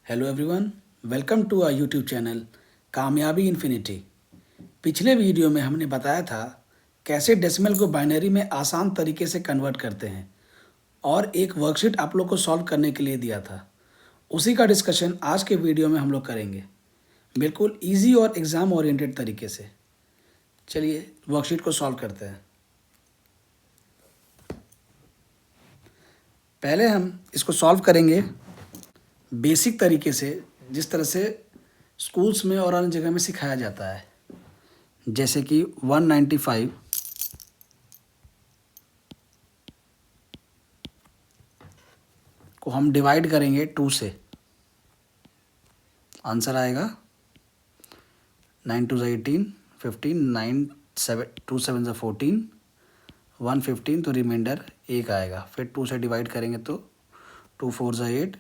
Hello everyone, welcome to our YouTube channel कामयाबी infinity. पिछले video में हमने बताया था कैसे डेसिमल को बाइनरी में आसान तरीके से कन्वर्ट करते हैं और एक वर्कशीट आप लोग को सॉल्व करने के लिए दिया था। उसी का डिस्कशन आज के वीडियो में हम लोग करेंगे, बिल्कुल इजी और एग्ज़ाम ओरिएंटेड तरीके से। चलिए वर्कशीट को सॉल्व करते हैं। पहले हम इसको सॉल्व करेंगे बेसिक तरीके से, जिस तरह से स्कूल्स में और अन्य जगह में सिखाया जाता है। जैसे कि 195 को हम डिवाइड करेंगे 2 से, आंसर आएगा 9 2 18, 15, 9 7 2 7 14, 115, तो रिमाइंडर 1 आएगा। फिर 2 से डिवाइड करेंगे तो 2 4 8,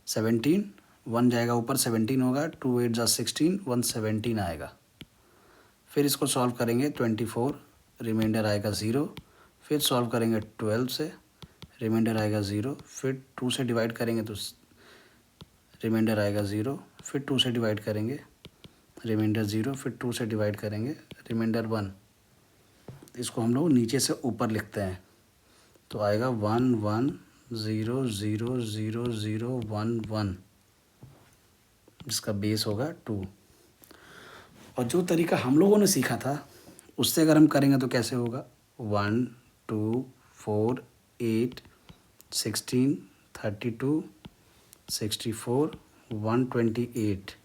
17, 1 जाएगा ऊपर 17 होगा, 2 8 16, 117 आएगा। फिर इसको सॉल्व करेंगे 24, रिमाइंडर आएगा 0। फिर सॉल्व करेंगे 12 से, रिमाइंडर आएगा 0। फिर 2 से डिवाइड करेंगे तो रिमाइंडर आएगा 0। फिर 2 से डिवाइड करेंगे, रिमाइंडर 0। फिर 2 से डिवाइड करेंगे, रिमाइंडर 1। इसको हम लोग नीचे से ऊपर लिखते हैं तो आएगा 1 1 0 0 0 0 1 1, जिसका बेस होगा 2। और जो तरीका हम लोगों ने सीखा था उससे अगर हम करेंगे तो कैसे होगा, 1 2 4 8 16 32 64 128।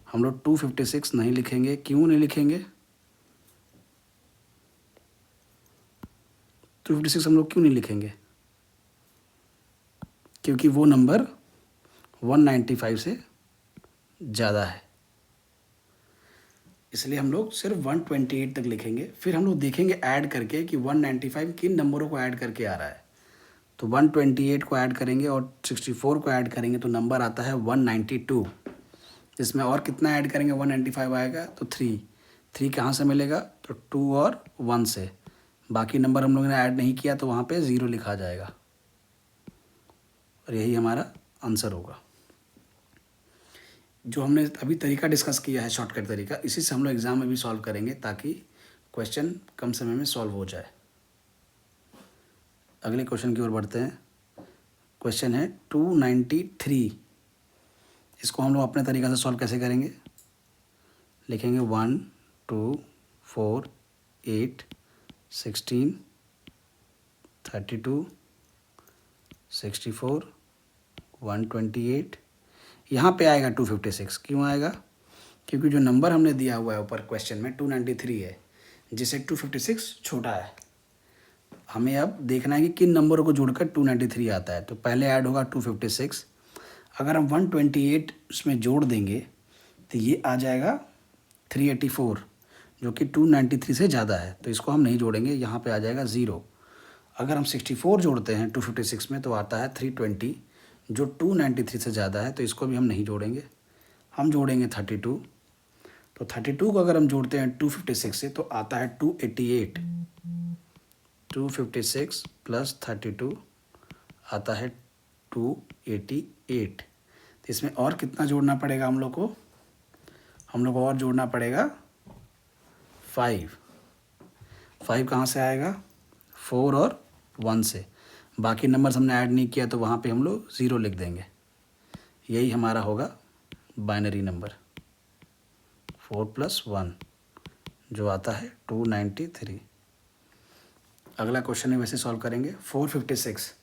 हम लोग 256 नहीं लिखेंगे। क्यों नहीं लिखेंगे? 256 हम लोग क्यों नहीं लिखेंगे? क्योंकि वो नंबर 195 से ज़्यादा है, इसलिए हम लोग सिर्फ 128 तक लिखेंगे। फिर हम लोग देखेंगे ऐड करके कि 195 किन नंबरों को ऐड करके आ रहा है। तो 128 को ऐड करेंगे और 64 को ऐड करेंगे तो नंबर आता है 192। इसमें और कितना ऐड करेंगे 195 आएगा तो 3 कहाँ से मिलेगा, तो 2 और 1 से। बाकी नंबर हम लोगों ने ऐड नहीं किया तो वहाँ पे 0 लिखा जाएगा और यही हमारा आंसर होगा। जो हमने अभी तरीका डिस्कस किया है, शॉर्टकट तरीका, इसी से हम लोग एग्ज़ाम में भी सॉल्व करेंगे ताकि क्वेश्चन कम समय में सॉल्व हो जाए। अगले क्वेश्चन की ओर बढ़ते हैं। क्वेश्चन है 293। इसको हम लोग अपने तरीक़ा से सॉल्व कैसे करेंगे? लिखेंगे 1 2 4 8 16 32 64 128। यहाँ पे आएगा 256। क्यों आएगा? क्योंकि जो नंबर हमने दिया हुआ है ऊपर क्वेश्चन में 293 है, जिसे 256 छोटा है। हमें अब देखना है कि किन नंबरों को जोड़कर 293 आता है। तो पहले ऐड होगा 256। अगर हम 128 उसमें जोड़ देंगे तो ये आ जाएगा 384, जो कि 293 से ज़्यादा है, तो इसको हम नहीं जोड़ेंगे। यहाँ पे आ जाएगा 0। अगर हम 64 जोड़ते हैं 256 में तो आता है 320, जो 293 से ज़्यादा है, तो इसको भी हम नहीं जोड़ेंगे। हम जोड़ेंगे 32। तो 32 को अगर हम जोड़ते हैं 256 से तो आता है 288। 256 प्लस 32 आता है 288। तो इसमें और कितना जोड़ना पड़ेगा हम लोग को? हम लोग को और जोड़ना पड़ेगा 5। 5 कहाँ से आएगा? 4 और 1 से। बाकी नंबर्स हमने ऐड नहीं किया तो वहाँ पे हम लोग 0 लिख देंगे। यही हमारा होगा बाइनरी नंबर 4 + 1, जो आता है 293। अगला क्वेश्चन है वैसे सॉल्व करेंगे। 456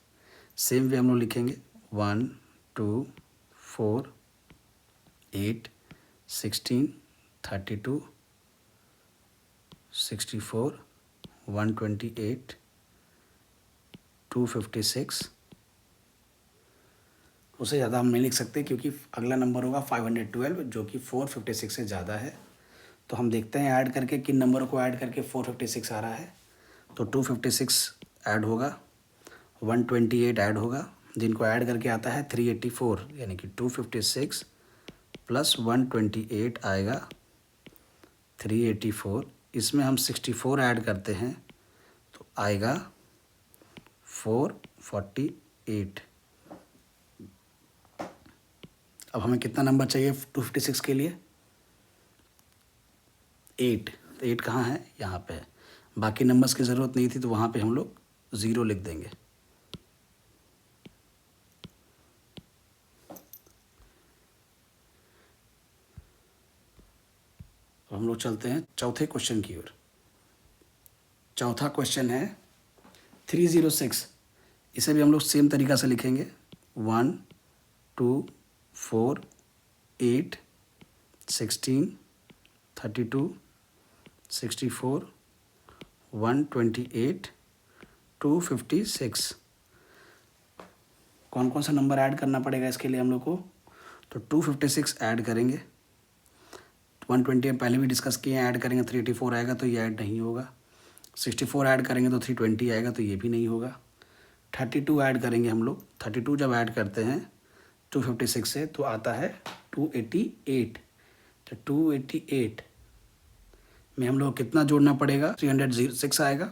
सेम वे हम लोग लिखेंगे 1 2 4 8 16 32 64 128 256। उससे ज़्यादा हम नहीं लिख सकते क्योंकि अगला नंबर होगा 512, जो कि 456 से ज़्यादा है। तो हम देखते हैं ऐड करके किन नंबरों को ऐड करके 456 आ रहा है। तो 256 ऐड होगा, 128 ऐड होगा, जिनको ऐड करके आता है 384, यानी कि 256 प्लस 128 आएगा 384। इसमें हम 64 ऐड करते हैं तो आएगा 448। अब हमें कितना नंबर चाहिए 256 के लिए? 8। तो 8 कहाँ है? यहाँ पे है। बाकी नंबर्स की ज़रूरत नहीं थी तो वहाँ पे हम लोग 0 लिख देंगे। अब हम लोग चलते हैं चौथे क्वेश्चन की ओर। चौथा क्वेश्चन है 306। इसे भी हम लोग सेम तरीका से लिखेंगे। 1 2 4 8 16 32 64 128 256। कौन कौन सा नंबर ऐड करना पड़ेगा इसके लिए हम लोग को? तो 256 ऐड करेंगे। 120 पहले भी डिस्कस किए हैं, ऐड करेंगे 384 आएगा तो ये ऐड नहीं होगा। 64 ऐड करेंगे तो 320 आएगा तो ये भी नहीं होगा। 32 ऐड करेंगे हम लोग। 32 जब ऐड करते हैं 256 से तो आता है 288। तो 288 में हम लोग कितना जोड़ना पड़ेगा? 306 आएगा।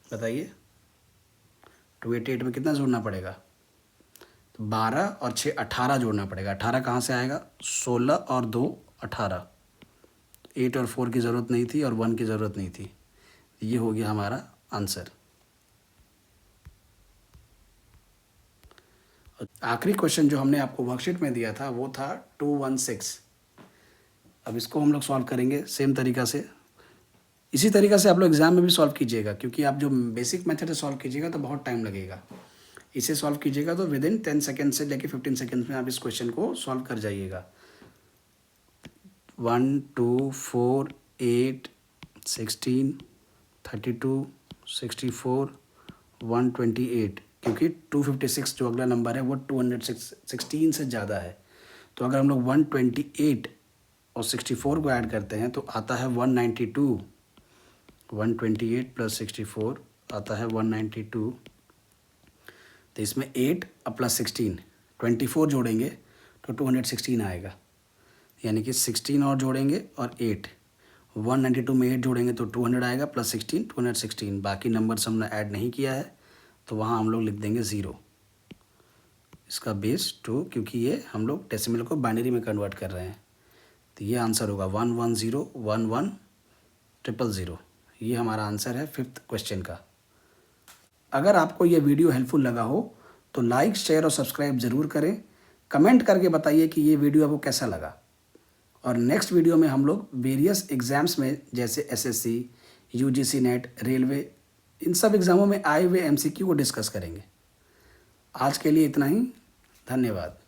बताइए 288 में कितना जोड़ना पड़ेगा? तो 12 और 6 18 जोड़ना पड़ेगा। 18 कहाँ से आएगा? 16 और 2 18। 8 और 4 की ज़रूरत नहीं थी और 1 की ज़रूरत नहीं थी। ये हो गया हमारा आंसर। आखिरी क्वेश्चन जो हमने आपको वर्कशीट में दिया था वो था 216। अब इसको हम लोग सॉल्व करेंगे सेम तरीका से। इसी तरीका से आप लोग एग्ज़ाम में भी सॉल्व कीजिएगा, क्योंकि आप जो बेसिक मेथड से सॉल्व कीजिएगा तो बहुत टाइम लगेगा। इसे सॉल्व कीजिएगा तो विद इन 10 सेकेंड से लेके 15 सेकेंड्स में आप इस क्वेश्चन को सॉल्व कर जाइएगा। 1 2 4 8 16 32 64 128, क्योंकि 256 जो अगला नंबर है वो 216 से ज़्यादा है। तो अगर हम लोग 128 और 64 को ऐड करते हैं तो आता है 192। 128 प्लस 64 आता है 192। तो इसमें 8 और प्लस 16 24 जोड़ेंगे तो 216 आएगा। यानी कि 16 और जोड़ेंगे और 8 192 में 8 जोड़ेंगे तो 200 आएगा, प्लस 16 216। बाकी नंबर्स हमने ऐड नहीं किया है तो वहाँ हम लोग लिख देंगे 0। इसका बेस 2, क्योंकि ये हम लोग डेसिमल को बाइनरी में कन्वर्ट कर रहे हैं। तो ये आंसर होगा 110110000। ये हमारा आंसर है 5th क्वेश्चन का। अगर आपको ये वीडियो हेल्पफुल लगा हो तो लाइक शेयर और सब्सक्राइब ज़रूर करें। कमेंट करके बताइए कि ये वीडियो आपको कैसा लगा। और नेक्स्ट वीडियो में हम लोग वेरियस एग्ज़ाम्स में जैसे SSC, UGC नेट, रेलवे, इन सब एग्ज़ामों में आए हुए MCQ को डिस्कस करेंगे। आज के लिए इतना ही। धन्यवाद।